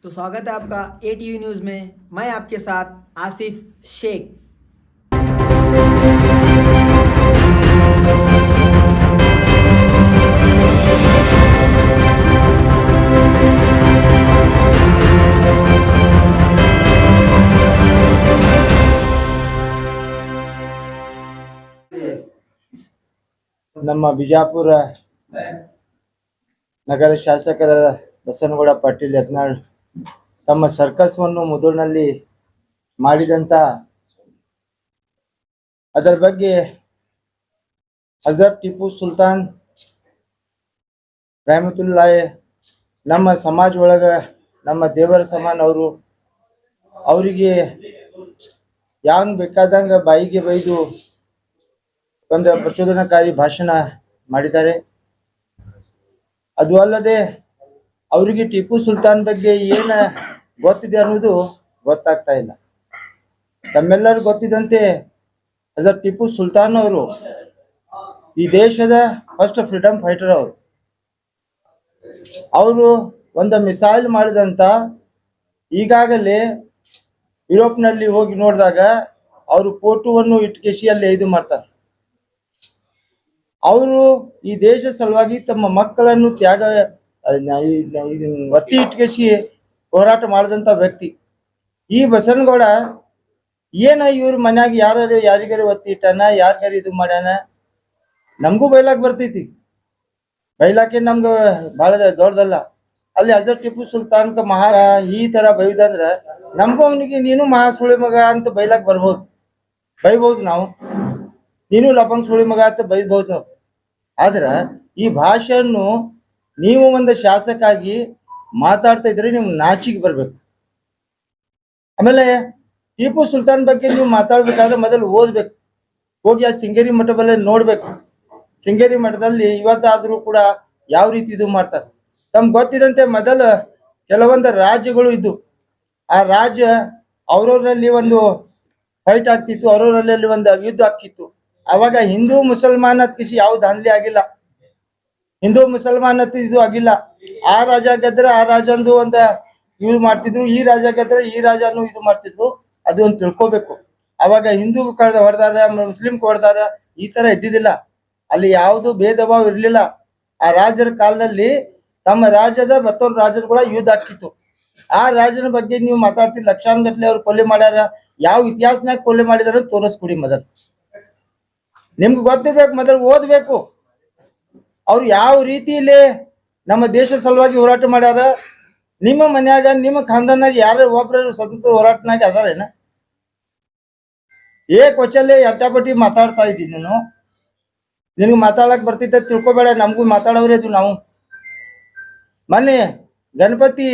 तो स्वागत है आपका एटीवी न्यूज़ में। मैं आपके साथ आसिफ शेख। ನಮ್ಮ ಬಿಜಾಪುರ ನಗರ ಶಾಸಕರಾದ ಬಸನಗೌಡ ಪಾಟೀಲ್ ಯತ್ನಾಳ್ ತಮ್ಮ ಸರ್ಕಸ್ವನ್ನು ಮುದೂರಿನಲ್ಲಿ ಮಾಡಿದಂತ ಅದರ ಬಗ್ಗೆ ಹಜರತ್ ಟಿಪ್ಪು ಸುಲ್ತಾನ್ ರಹಮತುಲ್ಲಾಹಿ ನಮ್ಮ ಸಮಾಜ ಒಳಗ ನಮ್ಮ ದೇವರ ಸಮಾನ ಅವರಿಗೆ ಯಾಂಗ್ ಬೇಕಾದಂಗ ಬಾಯಿಗೆ ಬೈದು ಒಂದು ಪ್ರಚೋದನಕಾರಿ ಭಾಷಣ ಮಾಡಿದ್ದಾರೆ. ಅದು ಅಲ್ಲದೆ ಅವರಿಗೆ ಟಿಪ್ಪು ಸುಲ್ತಾನ್ ಬಗ್ಗೆ ಏನ ಗೊತ್ತಿದೆ ಅನ್ನೋದು ಗೊತ್ತಾಗ್ತಾ ಇಲ್ಲ. ತಮ್ಮೆಲ್ಲರೂ ಗೊತ್ತಿದ್ದಂತೆ ಹಜರತ್ ಟಿಪ್ಪು ಸುಲ್ತಾನ್ ಅವರು ಈ ದೇಶದ ಫಸ್ಟ್ ಫ್ರೀಡಮ್ ಫೈಟರ್. ಅವರು ಒಂದು ಮಿಸೈಲ್ ಮಾಡಿದಂತ ಈಗಾಗಲೇ ಯುರೋಪ್ನಲ್ಲಿ ಹೋಗಿ ನೋಡಿದಾಗ ಅವರು ಫೋಟೋವನ್ನು ಇಟ್ಕೇಸಿ ಅಲ್ಲಿ ಇದು ಮಾಡ್ತಾರೆ. ಅವರು ಈ ದೇಶ ಸಲುವಾಗಿ ತಮ್ಮ ಮಕ್ಕಳನ್ನು ತ್ಯಾಗ ಒತ್ತಿ ಇಟ್ಕೇಸಿ ಹೋರಾಟ ಮಾಡಿದಂತ ವ್ಯಕ್ತಿ. ಈ ಬಸನಗೌಡ ಏನ ಇವ್ರ ಮನ್ಯಾಗ ಯಾರಿಗಾರು ಒತ್ತಿ ಇಟ್ಟಾನ, ಯಾರಿಗಾರು ಇದು ಮಾಡ್ಯಾನ, ನಮಗೂ ಬೈಲಾಕ್ ಬರ್ತೈತಿ. ಬೈಲಾಕೆ ನಮ್ಗೆ ಬಹಳ ದೊಡ್ಡದಲ್ಲ. ಅಲ್ಲಿ ಹಜರತ್ ಟಿಪ್ಪು ಸುಲ್ತಾನ್ ಮಹಾ ಈ ತರ ಬೈದಂದ್ರ ನಮಗೂ ಅವನಿಗೆ ನೀನು ಮಹಾ ಸುಳಿ ಮಗ ಅಂತ ಬೈಲಾಕ್ ಬರ್ಬೋದು, ಬೈಬಹುದು ನಾವು. ನೀನು ಲಪಂಗ್ ಸುಳಿ ಮಗ ಅಂತ ಬೈಬಹುದು ನಾವು. ಆದ್ರ ಈ ಭಾಷೆಯನ್ನು ನೀವು ಒಂದು ಶಾಸಕಾಗಿ ಮಾತಾಡ್ತಾ ಇದ್ರೆ ನೀವು ನಾಚಿಗೆ ಬರ್ಬೇಕು. ಆಮೇಲೆ ಟಿಪ್ಪು ಸುಲ್ತಾನ್ ಬಗ್ಗೆ ನೀವು ಮಾತಾಡ್ಬೇಕಾದ್ರೆ ಮೊದಲು ಓದ್ಬೇಕು, ಹೋಗಿ ಆ ಸಿಂಗೇರಿ ಮಠ ಬಲ್ಲ ನೋಡ್ಬೇಕು. ಸಿಂಗೇರಿ ಮಠದಲ್ಲಿ ಇವತ್ತಾದ್ರೂ ಕೂಡ ಯಾವ ರೀತಿ ಇದು ಮಾಡ್ತಾರೆ ತಮ್ಗೆ ಗೊತ್ತಿದಂತೆ. ಮೊದಲ ಕೆಲವೊಂದು ರಾಜ್ಯಗಳು ಇದ್ದು, ಆ ರಾಜ್ಯ ಅವ್ರವ್ರಲ್ಲಿ ಒಂದು ಫೈಟ್ ಆಗ್ತಿತ್ತು, ಅವ್ರವ್ರಲ್ಲಿ ಒಂದು ಯುದ್ಧ ಆಗ್ತಿತ್ತು. ಅವಾಗ ಹಿಂದೂ ಮುಸಲ್ಮಾನ್ ಕಿಸಿ ಯಾವ ದಾಂಧಲಿ ಆಗಿಲ್ಲ, ಹಿಂದೂ ಮುಸಲ್ಮಾನ್ ಇದು ಆಗಿಲ್ಲ. ಆ ರಾಜ ಗೆದ್ರೆ ಆ ರಾಜಂದು ಒಂದು ಯೂಸ್ ಮಾಡ್ತಿದ್ರು, ಈ ರಾಜ ಗೆದ್ರೆ ಈ ರಾಜನು ಇದು ಮಾಡ್ತಿದ್ರು. ಅದು ಒಂದು ತಿಳ್ಕೊಬೇಕು. ಅವಾಗ ಹಿಂದೂ ಹೊಡೆದಾರ, ಮುಸ್ಲಿಂ ಹೊಡೆದಾರ, ಈ ತರ ಇದ್ದಿದ್ದಿಲ್ಲ. ಅಲ್ಲಿ ಯಾವುದು ಭೇದ ಭಾವ ಇರ್ಲಿಲ್ಲ. ಆ ರಾಜರ ಕಾಲದಲ್ಲಿ ತಮ್ಮ ರಾಜ್ಯದ ಮತ್ತೊಂದು ರಾಜ್ಯದ ಕೂಡ ಯುದ್ಧ ಆಗ್ತಿತ್ತು. ಆ ರಾಜನ ಬಗ್ಗೆ ನೀವು ಮಾತಾಡ್ತೀರಿ. ಲಕ್ಷಾನುಗಟ್ಲೆ ಅವ್ರು ಕೊಲೆ ಮಾಡ್ಯಾರ, ಯಾವ ಇತಿಹಾಸನಾಗ ಕೊಲೆ ಮಾಡಿದಾರ ತೋರಿಸ್ಕೊಡಿ. ಮೊದಲು ನಿಮ್ಗೆ ಗೊತ್ತಿರ್ಬೇಕು, ಮೊದಲು ಓದ್ಬೇಕು. ಅವ್ರು ಯಾವ ರೀತಿಯಲ್ಲಿ ನಮ್ಮ ದೇಶ ಸಲುವಾಗಿ ಹೋರಾಟ ಮಾಡ್ಯಾರ. ನಿಮ್ಮ ಮನ್ಯಾಗ ನಿಮ್ಮ ಖಾನ್ದಾನಾಗ ಯಾರು ಒಬ್ಬರು ಸ್ವತಂತ್ರ ಹೋರಾಟನಾಗ ಅದಾರೇನ? ಕ್ವಚಲ್ಲೇ ಅಟ್ಟಾಪಟ್ಟಿ ಮಾತಾಡ್ತಾ ಇದ್ದೀನಿ ನೀನು. ನಿನ್ಗೆ ಮಾತಾಡಕ್ ಬರ್ತಿದ್ದ ತಿಳ್ಕೊಬೇಡ, ನಮಗೂ ಮಾತಾಡೋರೇ ಇದು ನಾವು. ಮೊನ್ನೆ ಗಣಪತಿ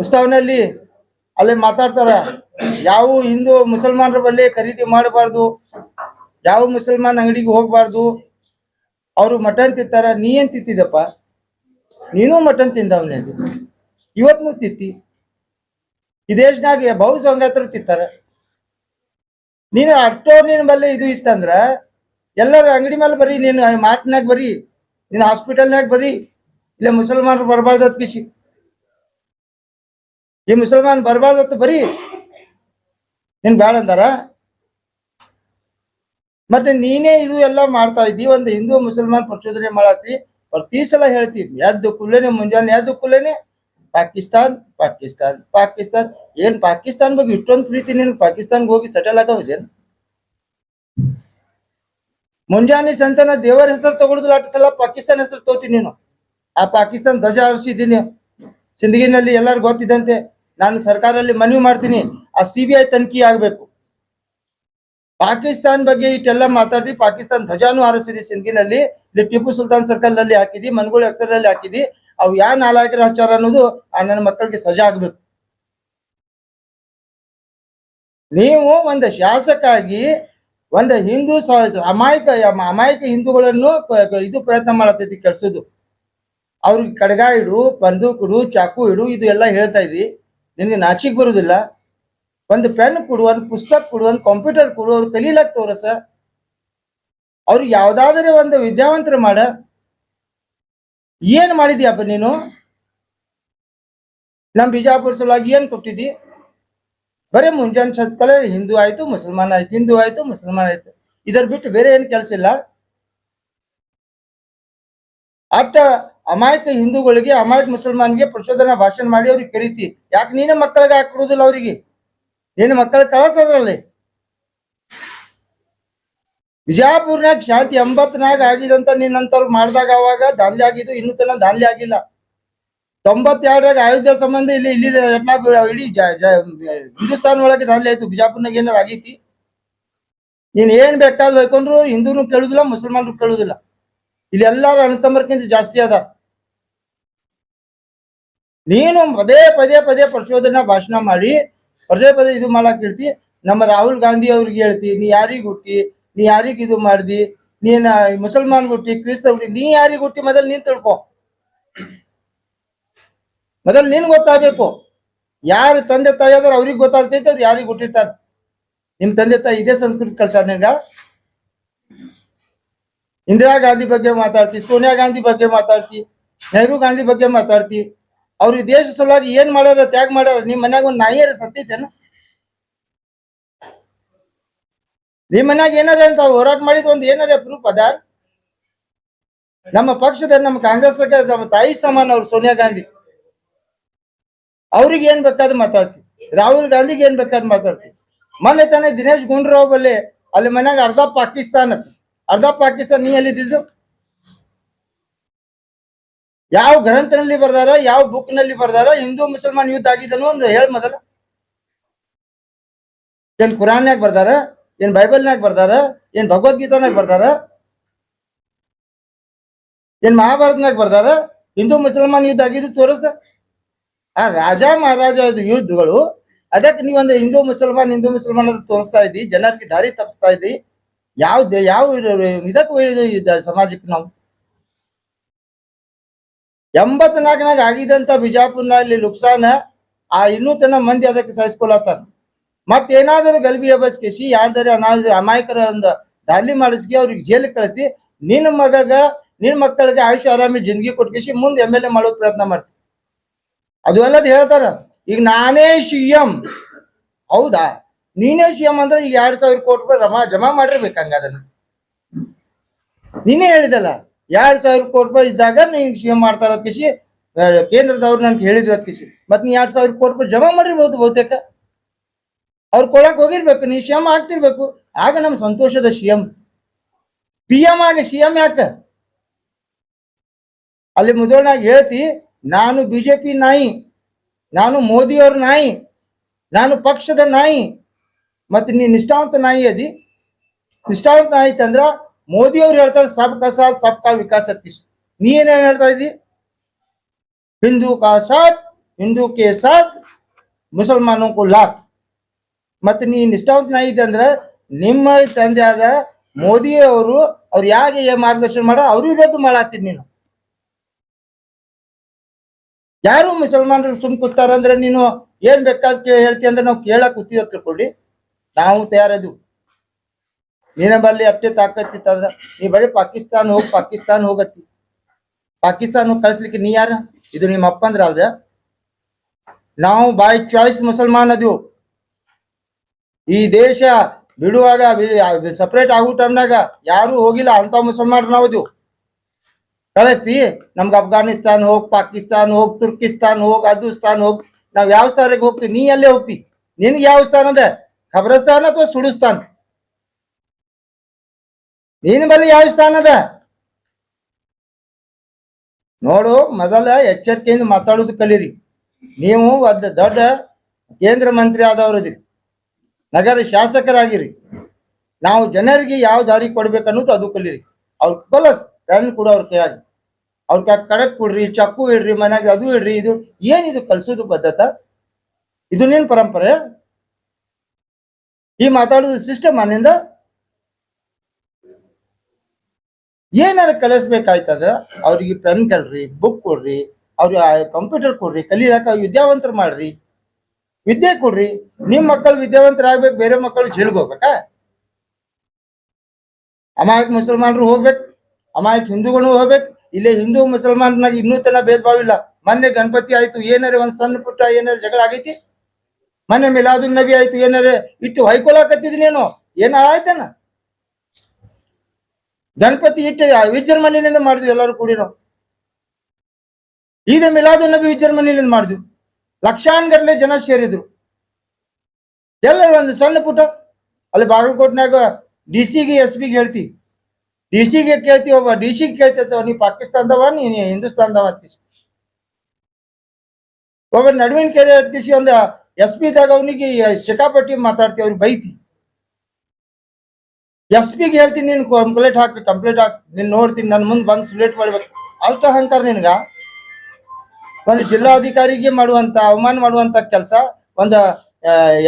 ಉತ್ಸವನಲ್ಲಿ ಅಲ್ಲಿ ಮಾತಾಡ್ತಾರ, ಯಾವ ಹಿಂದೂ ಮುಸಲ್ಮಾನರ ಬಲ್ಲಿ ಖರೀದಿ ಮಾಡಬಾರ್ದು, ಯಾವ ಮುಸಲ್ಮಾನ್ ಅಂಗಡಿಗೆ ಹೋಗ್ಬಾರ್ದು, ಅವರು ಮಟನ್ ತಿಂತಾರ. ನೀ ಏನ್ ತಿಂತಿದ್ದಪ್ಪ? ನೀನು ಮಟನ್ ತಿಂದವನೇ. ಅದು ಇವತ್ತು ತಿತ್ತಿ ಈ ದೇಶನಾಗ ಬಹು ಸಂಗತರು ತಿಂತಾರ. ನೀನು ಅಷ್ಟೋ ನಿನ್ ಬಲ್ಲೆ ಇದು ಇತ್ತಂದ್ರ ಎಲ್ಲರ ಅಂಗಡಿ ಮೇಲೆ ಬರೀ, ನೀನು ಮಾರ್ಟ್ನಾಗ ಬರೀ, ನೀನು ಹಾಸ್ಪಿಟಲ್ನಾಗ ಬರೀ, ಇಲ್ಲ ಮುಸಲ್ಮಾನರು ಬರ್ಬಾರ್ದತ್ ಕಿಸಿ, ಈ ಮುಸಲ್ಮಾನ್ ಬರ್ಬಾರ್ದತ್ ಬರೀ ನೀನ್ ಬ್ಯಾಡ ಅಂದಾರ. ಮತ್ತೆ ನೀನೇ ಇದು ಎಲ್ಲ ಮಾಡ್ತಾ ಇದ್ದಿ. ಒಂದು ಹಿಂದೂ ಮುಸಲ್ಮಾನ್ ಪ್ರಚೋದನೆ ಮಾಡತ್ತಿ. ಪ್ರತಿ ಸಲ ಹೇಳ್ತೀವಿ, ಎದ್ದು ಕುಲ್ಲೇನೆ, ಮುಂಜಾನೆ ಎದ್ದು ಕುಲ್ಲೇನೆ ಪಾಕಿಸ್ತಾನ್ ಪಾಕಿಸ್ತಾನ್ ಪಾಕಿಸ್ತಾನ್. ಏನ್ ಪಾಕಿಸ್ತಾನ್ ಬಗ್ಗೆ ಇಷ್ಟೊಂದು ಪ್ರೀತಿ ನಿನ್? ಪಾಕಿಸ್ತಾನ್ಗೆ ಹೋಗಿ ಸೆಟಲ್ ಆಗೋದೇನು? ಮುಂಜಾನೆ ಸಂತಾನ ದೇವರ ಹೆಸರು ತಗೊಳುದಿಲ್ಲ, ಅಷ್ಟು ಸಲ ಪಾಕಿಸ್ತಾನ ಹೆಸರು ತಗೋತೀನಿ ನೀನು. ಆ ಪಾಕಿಸ್ತಾನ ಧ್ವಜ ಹಾರಿಸಿದ್ದೀನಿ ಸಿಂದಗಿನಲ್ಲಿ. ಎಲ್ಲರೂ ಗೊತ್ತಿದ್ದಂತೆ. ನಾನು ಸರ್ಕಾರದಲ್ಲಿ ಮನವಿ ಮಾಡ್ತೀನಿ, ಆ CBI ತನಿಖೆ ಆಗ್ಬೇಕು. ಪಾಕಿಸ್ತಾನ್ ಬಗ್ಗೆ ಇಷ್ಟೆಲ್ಲ ಮಾತಾಡ್ತಿ, ಪಾಕಿಸ್ತಾನ ಧ್ವಜಾನು ಹಾರಿಸಿದಿ ಸಿಂದಗಿನಲ್ಲಿ, ಇಲ್ಲಿ ಟಿಪ್ಪು ಸುಲ್ತಾನ್ ಸರ್ಕಲ್ ನಲ್ಲಿ ಹಾಕಿದಿ, ಮನ್ಗೋಳಿ ಅಕ್ಷರಲ್ಲಿ ಹಾಕಿದಿ. ಅವು ಯಾವ ನಾಲಾಯಕರ ಹಚ್ಚಾರ ಅನ್ನೋದು ಆ ನನ್ನ ಮಕ್ಕಳಿಗೆ ಸಜಾ ಆಗ್ಬೇಕು. ನೀವು ಒಂದು ಶಾಸಕಾಗಿ ಒಂದು ಹಿಂದೂ ಅಮಾಯಕ ಹಿಂದೂಗಳನ್ನು ಇದು ಪ್ರಯತ್ನ ಮಾಡತೈತಿ ಕೆಡ್ಸೋದು. ಅವ್ರಿಗೆ ಕಡ್ಗ ಇಡು, ಬಂದೂಕ್ ಇಡು, ಚಾಕು ಇಡು, ಇದು ಎಲ್ಲ ಹೇಳ್ತಾ ಇದ್ದಿ. ನಿನ್ಗೆ ನಾಚಿಕ್ ಬರುದಿಲ್ಲ? ಒಂದು ಪೆನ್ ಕೊಡು, ಒಂದು ಪುಸ್ತಕ ಕೊಡು, ಒಂದು ಕಂಪ್ಯೂಟರ್ ಕೊಡು, ಅವ್ರು ಕಲೀಲಕ್ ತೋರಸ. ಅವ್ರಿಗೆ ಯಾವ್ದಾದ್ರೆ ಒಂದು ವಿದ್ಯಾವಂತರ ಮಾಡ. ಏನ್ ಮಾಡಿದ್ಯಪ್ಪ ನೀನು? ನಮ್ ಬಿಜಾಪುರ ಸಲುವಾಗಿ ಏನ್ ಕೊಟ್ಟಿದ್ದಿ? ಬರೀ ಮುಂಜಾನೆ ಸತ್ಕಲೆ ಹಿಂದೂ ಆಯ್ತು ಮುಸಲ್ಮಾನ್ ಆಯ್ತು, ಹಿಂದೂ ಆಯ್ತು ಮುಸಲ್ಮಾನ್ ಆಯ್ತು, ಇದರ್ ಬಿಟ್ಟು ಬೇರೆ ಏನ್ ಕೆಲಸ ಇಲ್ಲ. ಅಟ್ಟ ಅಮಾಯಕ ಹಿಂದೂಗಳಿಗೆ ಅಮಾಯಕ ಮುಸಲ್ಮಾನ್ಗೆ ಪ್ರಚೋದನಾ ಭಾಷಣ ಮಾಡಿ ಅವ್ರಿಗೆ ಕರೀತಿ. ಯಾಕೆ ನೀನ ಮಕ್ಕಳಿಗೆ ಹಾಕೊಡುದಿಲ್ಲ ಅವ್ರಿಗೆ? ನಿನ್ನ ಮಕ್ಕಳ ಕಳಸದ್ರಲ್ಲಿ ಬಿಜಾಪುರ್ನಾಗ ಶಾಂತಿ 80ನಾಗ ಆಗಿದಂತ ನಿನ್ನಂತವ್ರು ಮಾಡಿದಾಗ ಅವಾಗ ದಾನ್ಲಿ ಆಗಿದ್ದು, ಇನ್ನೂ ತನ ದಾನ್ಲಿ ಆಗಿಲ್ಲ. 92ರಾಗ ಅಯೋಧ್ಯ ಸಂಬಂಧ ಇಲ್ಲಿ ಇಡೀ ಹಿಂದೂಸ್ತಾನ್ ಒಳಗೆ ದಾನ್ಲಿ ಆಯ್ತು. ಬಿಜಾಪುರ್ನಾಗ ಏನಾರ ಆಗೈತಿ? ನೀನ್ ಏನ್ ಬೇಕಾದ್ ಹೋಯ್ಕೊಂಡ್ರು ಹಿಂದೂನು ಕೇಳುದಿಲ್ಲ, ಮುಸಲ್ಮಾನ್ರು ಕೇಳುದಿಲ್ಲ. ಇಲ್ಲಿ ಎಲ್ಲಾರು ಅಣ್ಣತಮ್ಮರ್ಕಿಂತ ಜಾಸ್ತಿ ಅದ. ನೀನು ಪದೇ ಪದೇ ಪದೇ ಪ್ರಚೋದನಾ ಭಾಷಣ ಮಾಡಿ ಪದೇ ಪದೇ ಇದು ಮಾಡಕ್ ಹೇಳ್ತಿ. ನಮ್ಮ ರಾಹುಲ್ ಗಾಂಧಿ ಅವ್ರಿಗೆ ಹೇಳ್ತಿ, ನೀ ಯಾರಿಗ್ ಹುಟ್ಟಿ, ನೀ ಯಾರಿಗ್ ಇದು ಮಾಡ್ದಿ, ನೀನ್ ಮುಸಲ್ಮಾನ್ ಹುಟ್ಟಿ, ಕ್ರಿಸ್ತ ಹುಟ್ಟಿ, ನೀ ಯಾರಿಗ್ ಹುಟ್ಟಿ ಮೊದಲ್ ನೀನ್ ತಿಳ್ಕೊ. ಮೊದಲ್ ನೀನ್ ಗೊತ್ತಾಗಬೇಕು. ಯಾರು ತಂದೆ ತಾಯಿ ಆದ್ರೆ ಅವ್ರಿಗೆ ಗೊತ್ತಾಗ್ತೈತೆ ಅವ್ರು ಯಾರಿಗ್ ಹುಟ್ಟಿರ್ತಾರ. ನಿಮ್ ತಂದೆ ತಾಯಿ ಇದೇ ಸಂಸ್ಕೃತಿ ಕಲ್ಸಾರ ನಿನ್ಗ? ಇಂದಿರಾ ಗಾಂಧಿ ಬಗ್ಗೆ ಮಾತಾಡ್ತಿ, ಸೋನಿಯಾ ಗಾಂಧಿ ಬಗ್ಗೆ ಮಾತಾಡ್ತಿ, ನೆಹರು ಗಾಂಧಿ ಬಗ್ಗೆ ಮಾತಾಡ್ತಿ. ಅವ್ರಿಗೆ ದೇಶ ಸಲುವಾಗಿ ಏನ್ ಮಾಡ್ಯಾರ, ತ್ಯಾಗ ಮಾಡ್ಯಾರ. ನಿಮ್ ಮನ್ಯಾಗ ಒಂದ್ ನಾಯಿಯರ ಸತ್ತೈತೇನ? ನಿಮ್ ಮನ್ಯಾಗ ಏನಾರ ಅಂತ ಹೋರಾಟ ಮಾಡಿದ್ ಒಂದ್ ಏನಾರ ಪ್ರೂಫ್ ಅದ? ನಮ್ಮ ಪಕ್ಷದ ನಮ್ಮ ಕಾಂಗ್ರೆಸ್ ನಮ್ಮ ತಾಯಿ ಸಮಾನ ಅವ್ರು ಸೋನಿಯಾ ಗಾಂಧಿ. ಅವ್ರಿಗೆ ಏನ್ ಬೇಕಾದ್ ಮಾತಾಡ್ತಿ, ರಾಹುಲ್ ಗಾಂಧಿಗೆ ಏನ್ ಬೇಕಾದ್ ಮಾತಾಡ್ತಿ. ಮೊನ್ನೆ ತಾನೇ ದಿನೇಶ್ ಗುಂಡೂರಾವ್ ಬಲ್ಲಿ ಅಲ್ಲಿ ಮನ್ಯಾಗ ಅರ್ಧ ಪಾಕಿಸ್ತಾನ ನೀ ಎಲ್ಲಿದ್ದು? ಯಾವ ಗ್ರಂಥನಲ್ಲಿ ಬರ್ದಾರ, ಯಾವ ಬುಕ್ ನಲ್ಲಿ ಬರ್ದಾರ ಹಿಂದೂ ಮುಸಲ್ಮಾನ್ ಯುದ್ಧ ಆಗಿದ್ದನು ಒಂದು ಹೇಳ್ ಮೊದಲ. ಏನ್ ಕುರಾನ್ಯಾಗ ಬರ್ದಾರ, ಏನ್ ಬೈಬಲ್ನಾಗ ಬರ್ದಾರ, ಏನ್ ಭಗವದ್ಗೀತಾನಾಗ ಬರ್ದಾರ, ಏನ್ ಮಹಾಭಾರತನಾಗ ಬರ್ದಾರ ಹಿಂದೂ ಮುಸಲ್ಮಾನ್ ಯುದ್ಧ ಆಗಿದ್ದು ತೋರಿಸ. ಆ ರಾಜ ಮಹಾರಾಜ ಯುದ್ಧಗಳು, ಅದಕ್ಕೆ ನೀವೊಂದು ಹಿಂದೂ ಮುಸಲ್ಮಾನ್ ಅಂತ ತೋರಿಸ್ತಾ ಇದ್ದಿ, ಜನರಿಗೆ ದಾರಿ ತಪ್ಪಿಸ್ತಾ ಇದ್ದಿ. ಯಾವ ಇದಕ್ಕೆ ಸಮಾಜಕ್ಕೆ ನಾವು 84ನಾಗ ಆಗಿದಂತ ಬಿಜಾಪುರ್ನಲ್ಲಿ ನುಕ್ಸಾನ ಇನ್ನೂ ತನ ಮಂದಿ ಅದಕ್ಕೆ ಸಹಿಸ್ಕೊಳತ್ತಾರ. ಮತ್ತೇನಾದರೂ ಗಲ್ಬಿ ಎಬಸ್ಕೇಸಿ ಯಾರ್ದಾರೆ ಅಮಾಯಕರ ಒಂದು ದಾಳಿ ಮಾಡಿಸ್ಕಿ ಅವ್ರಿಗೆ ಜೈಲಿಗೆ ಕಳಿಸಿ ನಿನ್ನ ಮಕ್ಕಳಿಗೆ ಆಯುಷ್ಯ ಆರಾಮಿ ಜಿಂದಗಿ ಕೊಟ್ಕೇಸಿ ಮುಂದೆ MLA ಮಾಡೋಕ್ ಪ್ರಯತ್ನ ಮಾಡ್ತೀವಿ. ಅದು ಎಲ್ಲದ ಹೇಳ್ತಾರ, ಈಗ ನಾನೇ CM. ಹೌದಾ? ನೀನೇ CM ಅಂದ್ರೆ ಈಗ 2000 ಕೋಟಿ ರೂಪಾಯಿ ಜಮಾ ಮಾಡಿರ್ಬೇಕಂಗ. ಅದನ್ನ ನೀನೇ ಹೇಳಿದಲ್ಲ, 2000 ಕೋಟಿ ರೂಪಾಯಿ ಇದ್ದಾಗ ನೀನ್ CM ಮಾಡ್ತಾರ ಕಿಸಿ ಕೇಂದ್ರದವ್ರು ನನ್ಗೆ ಹೇಳಿದ್ರು ಕಿಸಿ. ಮತ್ ನೀ 2000 ಕೋಟಿ ರೂಪಾಯಿ ಜಮಾ ಮಾಡಿರ್ಬೋದು ಬಹುತೇಕ. ಅವ್ರು ಕೊಡಕ್ ಹೋಗಿರ್ಬೇಕು, ನೀ CM ಆಗ್ತಿರ್ಬೇಕು. ಆಗ ನಮ್ ಸಂತೋಷದ CM. PM ಆಗ CM ಯಾಕ? ಅಲ್ಲಿ ಮುದೋಳನಾಗ ಹೇಳ್ತಿ, ನಾನು ಬಿಜೆಪಿ ನಾಯಿ, ನಾನು ಮೋದಿಯವ್ರ ನಾಯಿ, ನಾನು ಪಕ್ಷದ ನಾಯಿ. ಮತ್ತೆ ನೀ ನಿಷ್ಠಾವಂತ ನಾಯಿ ಅದಿ. ನಿಷ್ಠಾವಂತ ನಾಯಿ ತಂದ್ರ ಮೋದಿಯವ್ರು ಹೇಳ್ತಾರೆ ಸಬ್ಕಾ ಸಾಥ್ ಸಬ್ಕಾ ವಿಕಾಸ್ ಅತ್ತೀಶ್. ನೀ ಏನೇನ್ ಹೇಳ್ತಾ ಇದ್ದಿ? ಹಿಂದೂ ಕಾ ಸಾಥ್, ಹಿಂದೂ ಕೆ ಸಾಥ್, ಮುಸಲ್ಮಾನೋ ಕೋ ಲಾತ್. ಮತ್ತೆ ನೀ ನಿಷ್ಠಾವಂತ ನಾಯಿ ಇದೆ ಅಂದ್ರೆ ನಿಮ್ಮ ತಂದೆ ಆದ ಮೋದಿ ಅವ್ರು ಯಾಕೆ ಮಾರ್ಗದರ್ಶನ ಮಾಡ ಅವ್ರು ವಿರೋಧ ಮಾಡತ್ತೀನಿ. ನೀನು ಯಾರು ಮುಸಲ್ಮಾನರು ಸುಮ್ ಕೂತಾರಂದ್ರೆ ನೀನು ಏನ್ ಬೇಕಾದ್ ಹೇಳ್ತಿ ಅಂದ್ರೆ ನಾವು ಕೇಳಕ್ ಕೂತೀವಿ ತಿಳ್ಕೊಳ್ಳಿ. ನಾವು ತಯಾರದು. ನೀನ ಬಲ್ಲಿ ಅಷ್ಟೇ ತಾಕತ್ತಿತ್ತಂದ್ರ ನೀ ಬರೀ ಪಾಕಿಸ್ತಾನ ಹೋಗತ್ತಿ. ಪಾಕಿಸ್ತಾನ ಕಳಿಸ್ಲಿಕ್ಕೆ ನೀ ಯಾರ? ಇದು ನಿಮ್ಮ ಅಪ್ಪಂದ್ರ ಅಲ್ದ? ನಾವು ಬೈ ಚಾಯ್ಸ್ ಮುಸಲ್ಮಾನ್ ಅದೀವು. ಈ ದೇಶ ಬಿಡುವಾಗ ಸಪರೇಟ್ ಆಗೋ ಟೈಮ್ನಾಗ ಯಾರು ಹೋಗಿಲ್ಲ ಅಂತ ಮುಸಲ್ಮಾನ್ ನಾವು ಅದೀವು. ಕಳಿಸ್ತಿ ನಮ್ಗೆ ಅಫ್ಘಾನಿಸ್ತಾನ್ ಹೋಗ್, ಪಾಕಿಸ್ತಾನ್ ಹೋಗ್, ತುರ್ಕಿಸ್ತಾನ್ ಹೋಗ್, ಅದುಸ್ತಾನ್ ಹೋಗ್. ನಾವ್ ಯಾವ ಸ್ಥಾನಕ್ಕೆ ಹೋಗ್ತೀವಿ? ನೀ ಅಲ್ಲೇ ಹೋಗ್ತಿ. ನಿನ್ಗೆ ಯಾವ ಸ್ಥಾನ ಅದ? ಖಬ್ರಸ್ತಾನ್ ಅಥವಾ ಸುಡುಸ್ತಾನ್? ನೀನ್ ಬಲ್ಲಿ ಯಾವ ಸ್ಥಾನ ಅದ ನೋಡು. ಮೊದಲ ಎಚ್ಚರಿಕೆಯಿಂದ ಮಾತಾಡೋದು ಕಲೀರಿ. ನೀವು ಒಂದು ದೊಡ್ಡ ಕೇಂದ್ರ ಮಂತ್ರಿ ಆದವ್ರದಿರಿ, ನಗರ ಶಾಸಕರಾಗಿರಿ. ನಾವು ಜನರಿಗೆ ಯಾವ ದಾರಿ ಕೊಡ್ಬೇಕನ್ನೋದು ಅದು ಕಲೀರಿ. ಅವ್ರ ಕಲಸ್ ಪೆನ್ ಕೂಡ ಅವ್ರ ಕೈಯಾಗಿ, ಅವ್ರ ಕೈ ಕಡಕ್ ಕೊಡ್ರಿ, ಚಾಕು ಇಡ್ರಿ, ಮನ್ಯಾಗ ಅದು ಇಡ್ರಿ. ಇದು ಏನಿದು ಕಲ್ಸೋದು ಪದ್ಧತ? ಇದು ನೀನ್ ಪರಂಪರೆ? ಈ ಮಾತಾಡೋದು ಸಿಸ್ಟಮ್ ಮನೆಯಿಂದ ಏನಾರ ಕಲಿಸ್ಬೇಕಾಯ್ತಂದ್ರ ಅವ್ರಿಗೆ ಪೆನ್ ಕಲ್ರಿ, ಬುಕ್ ಕೊಡ್ರಿ, ಅವ್ರಿಗೆ ಕಂಪ್ಯೂಟರ್ ಕೊಡ್ರಿ, ಕಲಿಯಾಕ ವಿದ್ಯಾವಂತರ ಮಾಡ್ರಿ, ವಿದ್ಯೆ ಕೊಡ್ರಿ. ನಿಮ್ ಮಕ್ಕಳು ವಿದ್ಯಾವಂತರಾಗ್ಬೇಕು, ಬೇರೆ ಮಕ್ಕಳು ಜೈಲ್ಗೆ ಹೋಗ್ಬೇಕಾ? ಅಮಾಯಕ ಮುಸಲ್ಮಾನರು ಹೋಗ್ಬೇಕು, ಅಮಾಯಕ ಹಿಂದೂಗಳು ಹೋಗ್ಬೇಕು, ಇಲ್ಲಿ ಹಿಂದೂ ಮುಸಲ್ಮಾನ್ನಾಗ ಇನ್ನೂ ತನ ಭೇದ ಭಾವ ಇಲ್ಲ. ಮೊನ್ನೆ ಗಣಪತಿ ಆಯ್ತು, ಏನಾರ ಒಂದ್ ಸಣ್ಣ ಪುಟ್ಟ ಏನಾರ ಜಗಳ ಆಗೈತಿ? ಮೊನ್ನೆ ಮಿಲಾದುನ್ ನಬಿ ಆಯ್ತು, ಏನಾರ ಇಟ್ಟು ಹೊಯ್ಕೊಳಕತ್ತಿದ್ನೇನು? ಏನ ಆಯ್ತನ? ಗಣಪತಿ ಇಟ್ಟು ವಿಜೃಂಭಣೆಯಿಂದ ಮಾಡಿದ್ವಿ ಎಲ್ಲರೂ ಕೂಡಿ ನಾವು. ಈಗ ಮಿಲಾದುನ್ ನಬಿ ವಿಜೃಂಭಣೆಯಿಂದ ಮಾಡಿದ್ವಿ, ಲಕ್ಷಾನ್ಗಟ್ಲೆ ಜನ ಸೇರಿದ್ರು. ಎಲ್ಲ ಒಂದು ಸಣ್ಣ ಪುಟ್ಟ ಅಲ್ಲಿ ಬಾಗಲಕೋಟ್ನಾಗ ಡಿಸಿಗೆ ಎಸ್-ಪಿಗೆ ಹೇಳ್ತಿ, ಡಿಸಿಗೆ ಕೇಳ್ತಿ, ಒಬ್ಬ ಡಿಸಿಗೆ ಕೇಳ್ತಿರ್ತಾವ, ನೀ ಪಾಕಿಸ್ತಾನದವ ನೀ ಹಿಂದೂಸ್ತಾನದವ ಅಂತೀಸಿ. ಒಬ್ಬ ನಡುವಿನ ಕೆರೆ ಹತ್ತಿಸಿ ಒಂದು ಎಸ್-ಪಿ ದಾಗ ಅವನಿಗೆ ಶಿಕಾಪಟ್ಟಿ ಮಾತಾಡ್ತೀವಿ, ಅವ್ರಿಗೆ ಬೈತಿ. ಎಸ್-ಪಿಗೆ ಹೇಳ್ತೀನಿ, ನೀನು ಕಂಪ್ಲೇಂಟ್ ಹಾಕ್, ನೀನ್ ನೋಡ್ತೀನಿ, ನನ್ನ ಮುಂದೆ ಬಂದು ಸುಲೇಟ್ ಮಾಡ್ಬೇಕು. ಅಷ್ಟು ಅಹಂಕಾರ ನಿನ್ಗ? ಒಂದು ಜಿಲ್ಲಾಧಿಕಾರಿಗೆ ಮಾಡುವಂತ ಅವಮಾನ ಮಾಡುವಂತ ಕೆಲಸ, ಒಂದು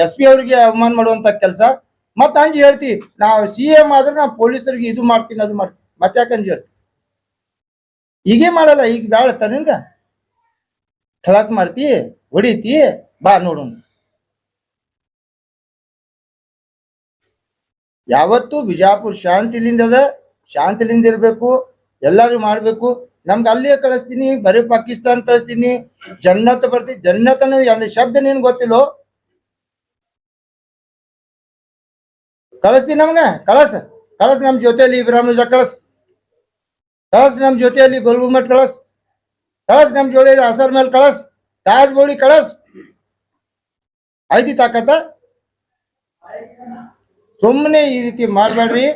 ಎಸ್-ಪಿ ಅವ್ರಿಗೆ ಅವಮಾನ ಮಾಡುವಂತ ಕೆಲಸ. ಮತ್ತ ಅಂಜಿ ಹೇಳ್ತಿ, ನಾವು CM ಆದ್ರೆ ನಾವು ಪೊಲೀಸರಿಗೆ ಇದು ಮಾಡ್ತೀನಿ ಅದು ಮಾಡ್ತೀನಿ, ಮತ್ತೆ ಯಾಕೆ ಅಂಜಿ ಹೇಳ್ತಿ? ಹೀಗೆ ಮಾಡಲ್ಲ, ಈಗ ಬ್ಯಾಳತ್ತ ನಿನ್ಗ? ಖಲಾಸ್ ಮಾಡ್ತಿ, ಹೊಡಿತಿ, ಬಾ ನೋಡು. ಯಾವತ್ತು ಬಿಜಾಪುರ ಶಾಂತಿಲಿಂದ ಇರ್ಬೇಕು, ಎಲ್ಲಾರು ಮಾಡ್ಬೇಕು. ನಮ್ಗೆ ಅಲ್ಲಿಯೇ ಕಳಿಸ್ತೀನಿ, ಬರೀ ಪಾಕಿಸ್ತಾನ ಕಳಿಸ್ತೀನಿ, ಜನ್ನತ್ ಬರ್ತೀನಿ. ಜನ್ನತನ ಶಬ್ದ ನೀನ್ ಗೊತ್ತಿಲ್ಲೋ? ಕಳಿಸ್ತೀನಿ, ನಮ್ಗ ಕಳಸ್ ನಮ್ ಜೊತೆಯಲ್ಲಿ ಇಬ್ರಾಹಿಂ ರಜಾ ಕಳಸ್ ನಮ್ ಜೊತೆಯಲ್ಲಿ ಗೋಲ್ಗುಮಟ್ ಕಳಸ್ ನಮ್ ಜೋಡಿಯಲ್ಲಿ ಅಸರ್ ಮೇಲೆ ಕಳಸ್, ತಾಜ್ ಬೋಳಿ ಕಳಸ್. ಐತಿ ತಾಕತ್ತ? ಸುಮ್ಮನೆ ಈ ರೀತಿ ಮಾಡ್ಬೇಡ್ರಿ,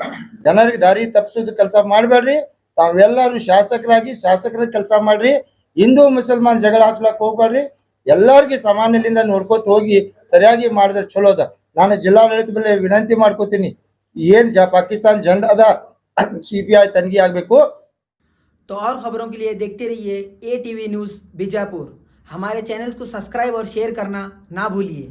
ಜನರಿಗೆ ದಾರಿ ತಪ್ಪಿಸೋದು ಕೆಲಸ ಮಾಡ್ಬೇಡ್ರಿ. ತಾವೆಲ್ಲರೂ ಶಾಸಕರ ಕೆಲಸ ಮಾಡ್ರಿ. ಹಿಂದೂ ಮುಸಲ್ಮಾನ್ ಜಗಳ ಹಚ್ಲಕ್ ಹೋಗ್ಬೇಡ್ರಿ. ಎಲ್ಲಾರ್ಗಿ ಸಮಾನಲಿಂದ ನೋಡ್ಕೋತ ಹೋಗಿ ಸರಿಯಾಗಿ ಮಾಡಿದ್ರೆ ಚಲೋ ಅದ. ನಾನು ಜಿಲ್ಲಾಡಳಿತ ಮೇಲೆ ವಿನಂತಿ ಮಾಡ್ಕೋತೀನಿ, ಏನ್ ಪಾಕಿಸ್ತಾನ ಜಂಡ ಅದ CBI ತನಿಖೆ ಆಗ್ಬೇಕು. तो और खबरों के लिए देखते रहिए ATV न्यूज़ बीजापुर। हमारे चैनल को सब्सक्राइब और शेयर करना ना भूलिए।